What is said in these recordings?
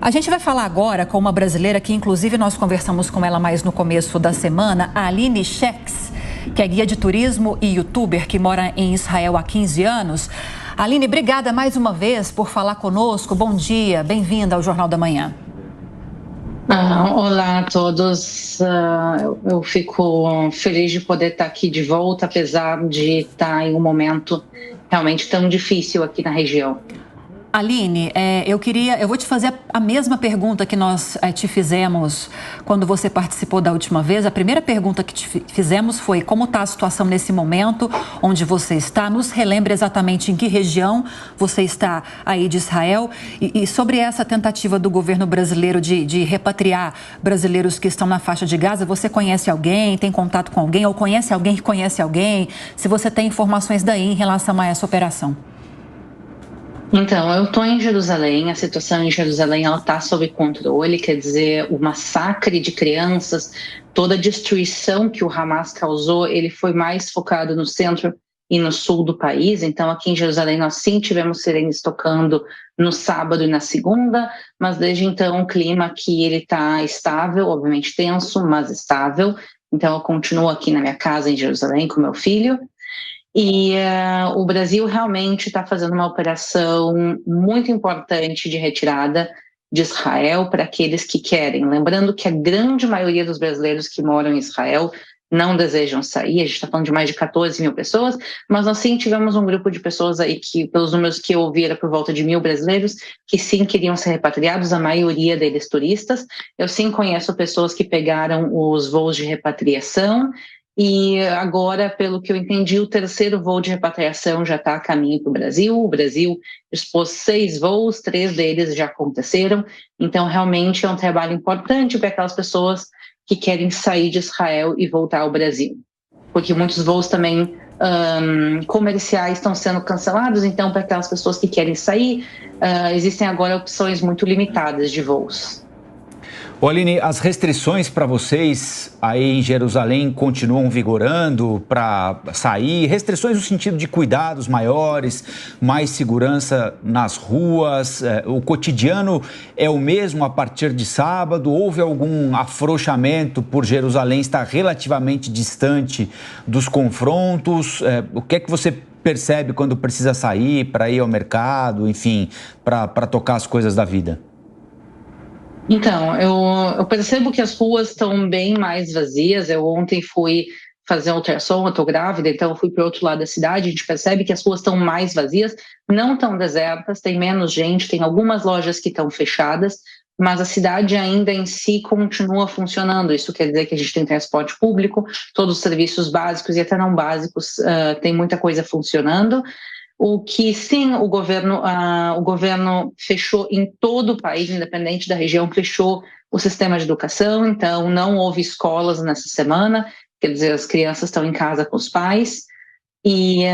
A gente vai falar agora com uma brasileira que, inclusive, nós conversamos com ela mais no começo da semana, a Aline Sheks, que é guia de turismo e youtuber que mora em Israel há 15 anos. Aline, obrigada mais uma vez por falar conosco. Bom dia, bem-vinda ao Jornal da Manhã. Olá a todos, eu fico feliz de poder estar aqui de volta, apesar de estar em um momento realmente tão difícil aqui na região. Aline, eu vou te fazer a mesma pergunta que nós te fizemos quando você participou da última vez. A primeira pergunta que te fizemos foi como está a situação nesse momento, onde você está. Nos relembre exatamente em que região você está aí de Israel e sobre essa tentativa do governo brasileiro de repatriar brasileiros que estão na faixa de Gaza. Você conhece alguém, tem contato com alguém ou conhece alguém que conhece alguém? Se você tem informações daí em relação a essa operação. Então, eu estou em Jerusalém, a situação em Jerusalém está sob controle, quer dizer, o massacre de crianças, toda a destruição que o Hamas causou, ele foi mais focado no centro e no sul do país. Então, aqui em Jerusalém, nós sim tivemos sirenes tocando no sábado e na segunda, mas desde então o clima aqui ele está estável, obviamente tenso, mas estável. Então, eu continuo aqui na minha casa em Jerusalém com meu filho. E o Brasil realmente está fazendo uma operação muito importante de retirada de Israel para aqueles que querem. Lembrando que a grande maioria dos brasileiros que moram em Israel não desejam sair, a gente está falando de mais de 14 mil pessoas, mas nós sim tivemos um grupo de pessoas aí que, pelos números que eu ouvi, era por volta de 1.000 brasileiros que sim queriam ser repatriados, a maioria deles turistas. Eu sim conheço pessoas que pegaram os voos de repatriação. E agora, pelo que eu entendi, o terceiro voo de repatriação já está a caminho para o Brasil. O Brasil expôs 6 voos, 3 deles já aconteceram. Então, realmente é um trabalho importante para aquelas pessoas que querem sair de Israel e voltar ao Brasil. Porque muitos voos também comerciais estão sendo cancelados. Então, para aquelas pessoas que querem sair, existem agora opções muito limitadas de voos. Aline, as restrições para vocês aí em Jerusalém continuam vigorando para sair? Restrições no sentido de cuidados maiores, mais segurança nas ruas? O cotidiano é o mesmo a partir de sábado? Houve algum afrouxamento por Jerusalém estar relativamente distante dos confrontos? O que é que você percebe quando precisa sair para ir ao mercado, enfim, para tocar as coisas da vida? Então, eu percebo que as ruas estão bem mais vazias. Eu ontem fui fazer ultrassom, eu estou grávida, então eu fui para o outro lado da cidade. A gente percebe que as ruas estão mais vazias, não tão desertas, tem menos gente, tem algumas lojas que estão fechadas, mas a cidade ainda em si continua funcionando. Isso quer dizer que a gente tem transporte público, todos os serviços básicos e até não básicos, tem muita coisa funcionando. O que sim, o governo fechou em todo o país, independente da região, fechou o sistema de educação, então não houve escolas nessa semana, quer dizer, as crianças estão em casa com os pais, e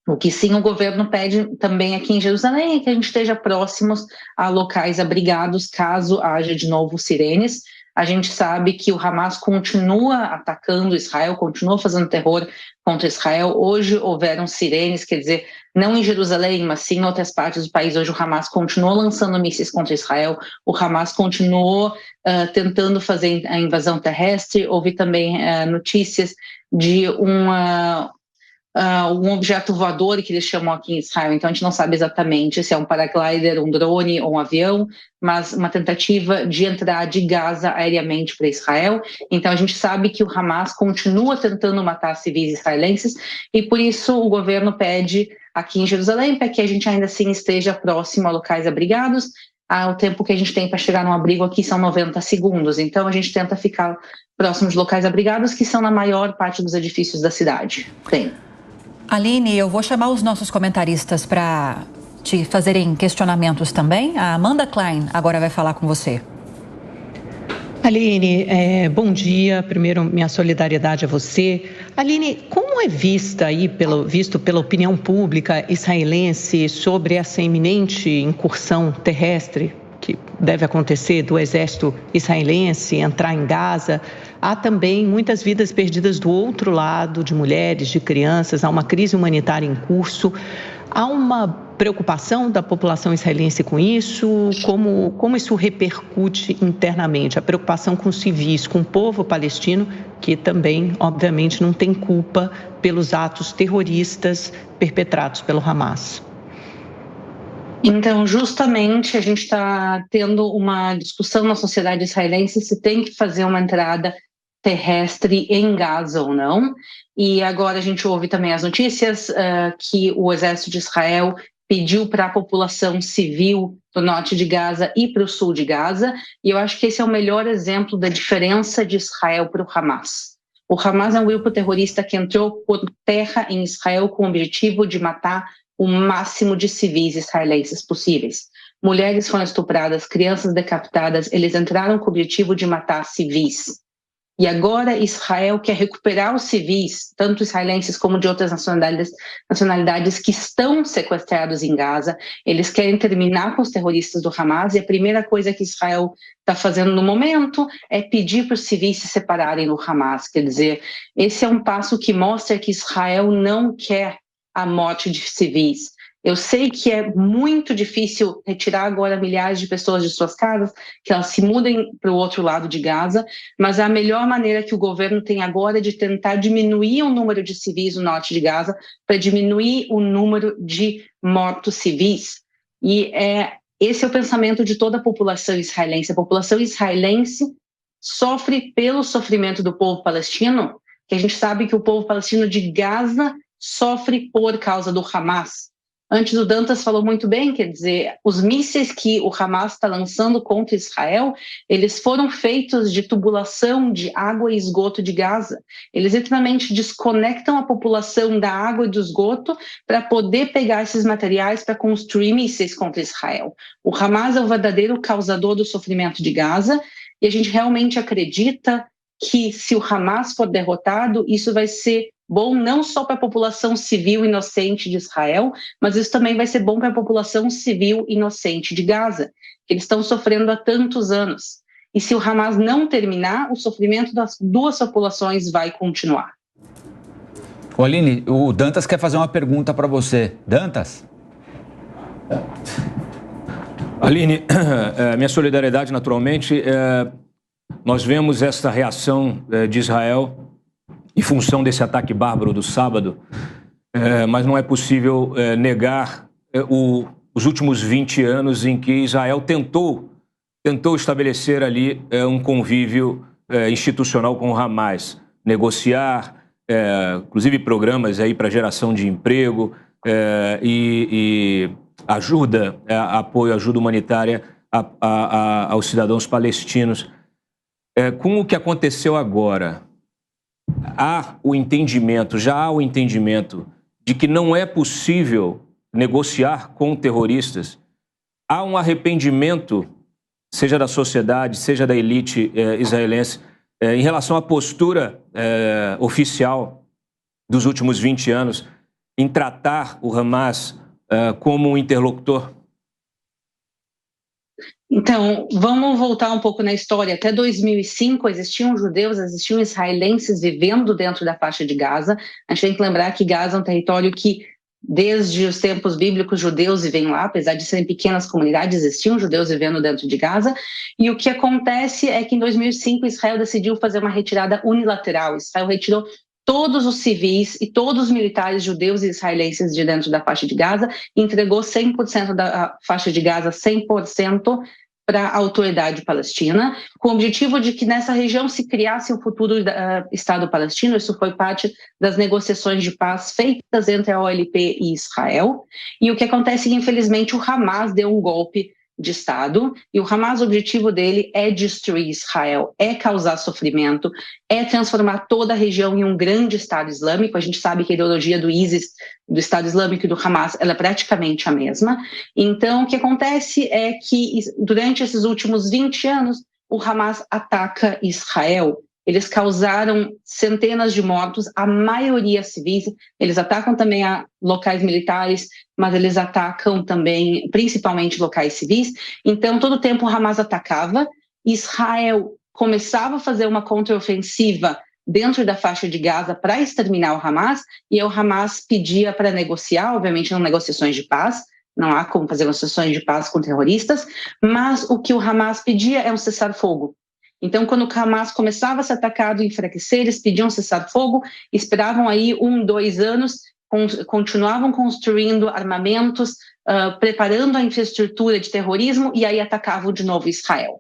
o que sim o governo pede também aqui em Jerusalém é que a gente esteja próximos a locais abrigados caso haja de novo sirenes. A gente sabe que o Hamas continua atacando Israel, continua fazendo terror contra Israel. Hoje houveram sirenes, quer dizer, não em Jerusalém, mas sim em outras partes do país. Hoje o Hamas continuou lançando mísseis contra Israel, o Hamas continuou tentando fazer a invasão terrestre. Houve também notícias de um objeto voador que eles chamam aqui em Israel, então a gente não sabe exatamente se é um paraglider, um drone ou um avião, mas uma tentativa de entrar de Gaza aéreamente para Israel. Então a gente sabe que o Hamas continua tentando matar civis israelenses e por isso o governo pede aqui em Jerusalém para que a gente ainda assim esteja próximo a locais abrigados. O tempo que a gente tem para chegar num abrigo aqui são 90 segundos, então a gente tenta ficar próximo de locais abrigados que são na maior parte dos edifícios da cidade. Aline, eu vou chamar os nossos comentaristas para te fazerem questionamentos também. A Amanda Klein agora vai falar com você. Aline, bom dia. Primeiro, minha solidariedade a você. Aline, como é visto pela opinião pública israelense sobre essa iminente incursão terrestre que deve acontecer do exército israelense entrar em Gaza? Há também muitas vidas perdidas do outro lado, de mulheres, de crianças, há uma crise humanitária em curso. Há uma preocupação da população israelense com isso? Como isso repercute internamente? A preocupação com os civis, com o povo palestino, que também, obviamente, não tem culpa pelos atos terroristas perpetrados pelo Hamas. Então, justamente, a gente está tendo uma discussão na sociedade israelense se tem que fazer uma entrada terrestre em Gaza ou não. E agora a gente ouve também as notícias que o exército de Israel pediu para a população civil do norte de Gaza e para o sul de Gaza. E eu acho que esse é o melhor exemplo da diferença de Israel para o Hamas. O Hamas é um grupo terrorista que entrou por terra em Israel com o objetivo de matar o máximo de civis israelenses possíveis. Mulheres foram estupradas, crianças decapitadas, eles entraram com o objetivo de matar civis. E agora Israel quer recuperar os civis, tanto israelenses como de outras nacionalidades que estão sequestrados em Gaza. Eles querem terminar com os terroristas do Hamas e a primeira coisa que Israel está fazendo no momento é pedir para os civis se separarem do Hamas. Quer dizer, esse é um passo que mostra que Israel não quer a morte de civis. Eu sei que é muito difícil retirar agora milhares de pessoas de suas casas, que elas se mudem para o outro lado de Gaza, mas a melhor maneira que o governo tem agora é de tentar diminuir o número de civis no norte de Gaza, para diminuir o número de mortos civis. E esse é o pensamento de toda a população israelense. A população israelense sofre pelo sofrimento do povo palestino, que a gente sabe que o povo palestino de Gaza sofre por causa do Hamas. Antes o Dantas falou muito bem, quer dizer, os mísseis que o Hamas está lançando contra Israel, eles foram feitos de tubulação de água e esgoto de Gaza. Eles literalmente desconectam a população da água e do esgoto para poder pegar esses materiais para construir mísseis contra Israel. O Hamas é o verdadeiro causador do sofrimento de Gaza e a gente realmente acredita que se o Hamas for derrotado, isso vai ser bom não só para a população civil inocente de Israel, mas isso também vai ser bom para a população civil inocente de Gaza, que eles estão sofrendo há tantos anos. E se o Hamas não terminar, o sofrimento das duas populações vai continuar. Aline, o Dantas quer fazer uma pergunta para você. Dantas? Aline, minha solidariedade naturalmente. Nós vemos essa reação de Israel em função desse ataque bárbaro do sábado, mas não é possível negar os últimos 20 anos em que Israel tentou estabelecer ali um convívio institucional com o Hamas, negociar, inclusive programas aí para geração de emprego e ajuda, apoio, ajuda humanitária aos cidadãos palestinos. Com o que aconteceu agora, já há o entendimento de que não é possível negociar com terroristas. Há um arrependimento, seja da sociedade, seja da elite israelense, em relação à postura oficial dos últimos 20 anos em tratar o Hamas como um interlocutor? Então, vamos voltar um pouco na história. Até 2005 existiam judeus, existiam israelenses vivendo dentro da faixa de Gaza. A gente tem que lembrar que Gaza é um território que, desde os tempos bíblicos, judeus vivem lá, apesar de serem pequenas comunidades, existiam judeus vivendo dentro de Gaza. E o que acontece é que em 2005 Israel decidiu fazer uma retirada unilateral. Israel retirou todos os civis e todos os militares judeus e israelenses de dentro da faixa de Gaza, entregou 100% da faixa de Gaza, 100% para a autoridade palestina, com o objetivo de que nessa região se criasse um futuro Estado palestino. Isso foi parte das negociações de paz feitas entre a OLP e Israel. E o que acontece é que, infelizmente, o Hamas deu um golpe de Estado, e o Hamas, o objetivo dele é destruir Israel, é causar sofrimento, é transformar toda a região em um grande Estado Islâmico. A gente sabe que a ideologia do ISIS, do Estado Islâmico e do Hamas, ela é praticamente a mesma. Então, o que acontece é que, durante esses últimos 20 anos, o Hamas ataca Israel. Eles causaram centenas de mortos, a maioria civis. Eles atacam também a locais militares, mas eles atacam também, principalmente, locais civis. Então, todo o tempo o Hamas atacava. Israel começava a fazer uma contraofensiva dentro da faixa de Gaza para exterminar o Hamas, e o Hamas pedia para negociar, obviamente não negociações de paz, não há como fazer negociações de paz com terroristas, mas o que o Hamas pedia é um cessar-fogo. Então, quando o Hamas começava a ser atacado e enfraquecer, eles pediam cessar-fogo, esperavam aí 2 anos, continuavam construindo armamentos, preparando a infraestrutura de terrorismo e aí atacavam de novo Israel.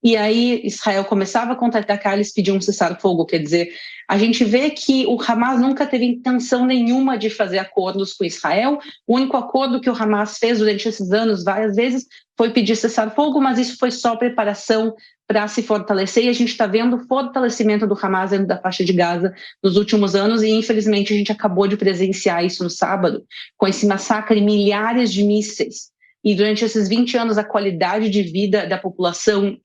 E aí Israel começava a contra-atacar, eles pediam um cessar-fogo, quer dizer, a gente vê que o Hamas nunca teve intenção nenhuma de fazer acordos com Israel. O único acordo que o Hamas fez durante esses anos, várias vezes, foi pedir cessar-fogo, mas isso foi só preparação para se fortalecer, e a gente está vendo o fortalecimento do Hamas dentro da faixa de Gaza nos últimos anos, e infelizmente a gente acabou de presenciar isso no sábado, com esse massacre, milhares de mísseis. E durante esses 20 anos, a qualidade de vida da população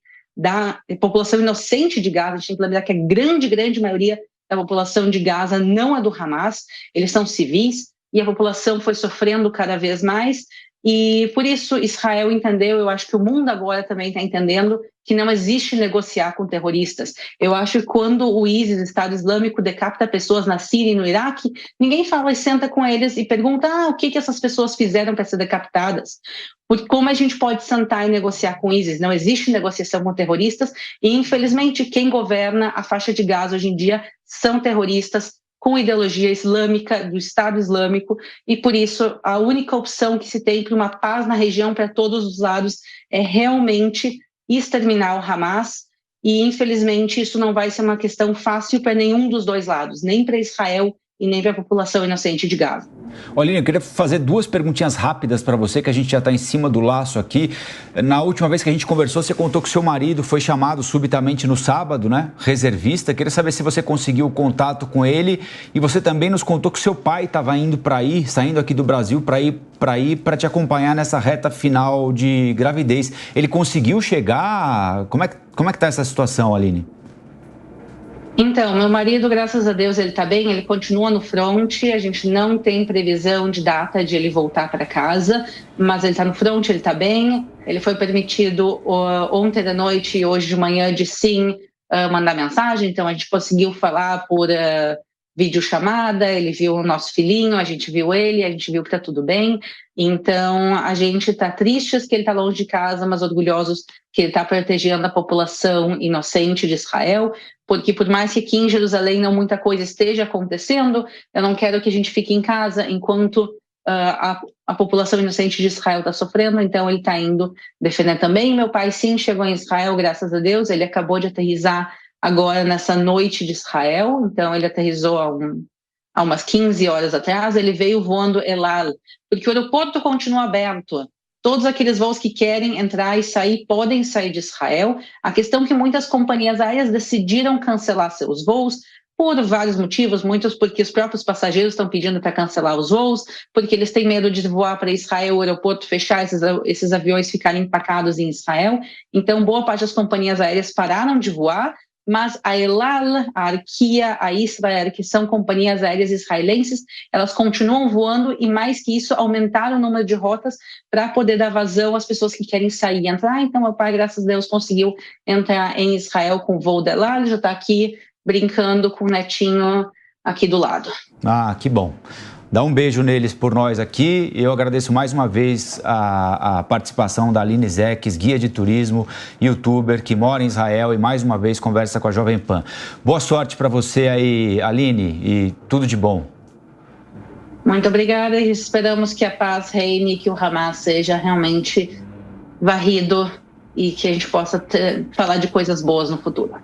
inocente de Gaza, a gente tem que lembrar que a grande maioria da população de Gaza não é do Hamas, eles são civis, e a população foi sofrendo cada vez mais, e por isso Israel entendeu, eu acho que o mundo agora também está entendendo que não existe negociar com terroristas. Eu acho que quando o ISIS, Estado Islâmico, decapita pessoas na Síria e no Iraque, ninguém fala e senta com eles e pergunta o que essas pessoas fizeram para ser decapitadas. Porque como a gente pode sentar e negociar com o ISIS? Não existe negociação com terroristas e, infelizmente, quem governa a faixa de Gaza hoje em dia são terroristas com ideologia islâmica, do Estado Islâmico, e por isso a única opção que se tem para uma paz na região para todos os lados é realmente exterminar o Hamas, e infelizmente isso não vai ser uma questão fácil para nenhum dos dois lados, nem para Israel e nem para a população inocente de Gaza. Aline, eu queria fazer 2 perguntinhas rápidas para você, que a gente já está em cima do laço aqui. Na última vez que a gente conversou, você contou que seu marido foi chamado subitamente no sábado, né? Reservista. Queria saber se você conseguiu contato com ele, e você também nos contou que seu pai estava indo para ir, saindo aqui do Brasil para te acompanhar nessa reta final de gravidez. Ele conseguiu chegar? Como é que está essa situação, Aline? Então, meu marido, graças a Deus, ele está bem, ele continua no front, a gente não tem previsão de data de ele voltar para casa, mas ele está no front, ele está bem, ele foi permitido ontem da noite e hoje de manhã de sim mandar mensagem, então a gente conseguiu falar por videochamada, ele viu o nosso filhinho, a gente viu ele, a gente viu que está tudo bem, então a gente está tristes que ele está longe de casa, mas orgulhosos que ele está protegendo a população inocente de Israel, porque por mais que aqui em Jerusalém não muita coisa esteja acontecendo, eu não quero que a gente fique em casa enquanto a população inocente de Israel está sofrendo, então ele está indo defender também. Meu pai sim chegou em Israel, graças a Deus, ele acabou de aterrissar agora nessa noite de Israel, então ele aterrissou há umas 15 horas atrás, ele veio voando El Al, porque o aeroporto continua aberto. Todos aqueles voos que querem entrar e sair podem sair de Israel. A questão é que muitas companhias aéreas decidiram cancelar seus voos por vários motivos, muitos porque os próprios passageiros estão pedindo para cancelar os voos, porque eles têm medo de voar para Israel, o aeroporto fechar, esses aviões ficarem empacados em Israel. Então, boa parte das companhias aéreas pararam de voar, mas a El Al, a Arkia, a Israel, que são companhias aéreas israelenses, elas continuam voando e, mais que isso, aumentaram o número de rotas para poder dar vazão às pessoas que querem sair e entrar. Então, meu pai, graças a Deus, conseguiu entrar em Israel com o voo da El Al, já está aqui brincando com o netinho aqui do lado. Ah, que bom. Dá um beijo neles por nós aqui. Eu agradeço mais uma vez a participação da Aline Zeques, guia de turismo, youtuber, que mora em Israel e mais uma vez conversa com a Jovem Pan. Boa sorte para você aí, Aline, e tudo de bom. Muito obrigada e esperamos que a paz reine, que o Hamas seja realmente varrido e que a gente possa falar de coisas boas no futuro.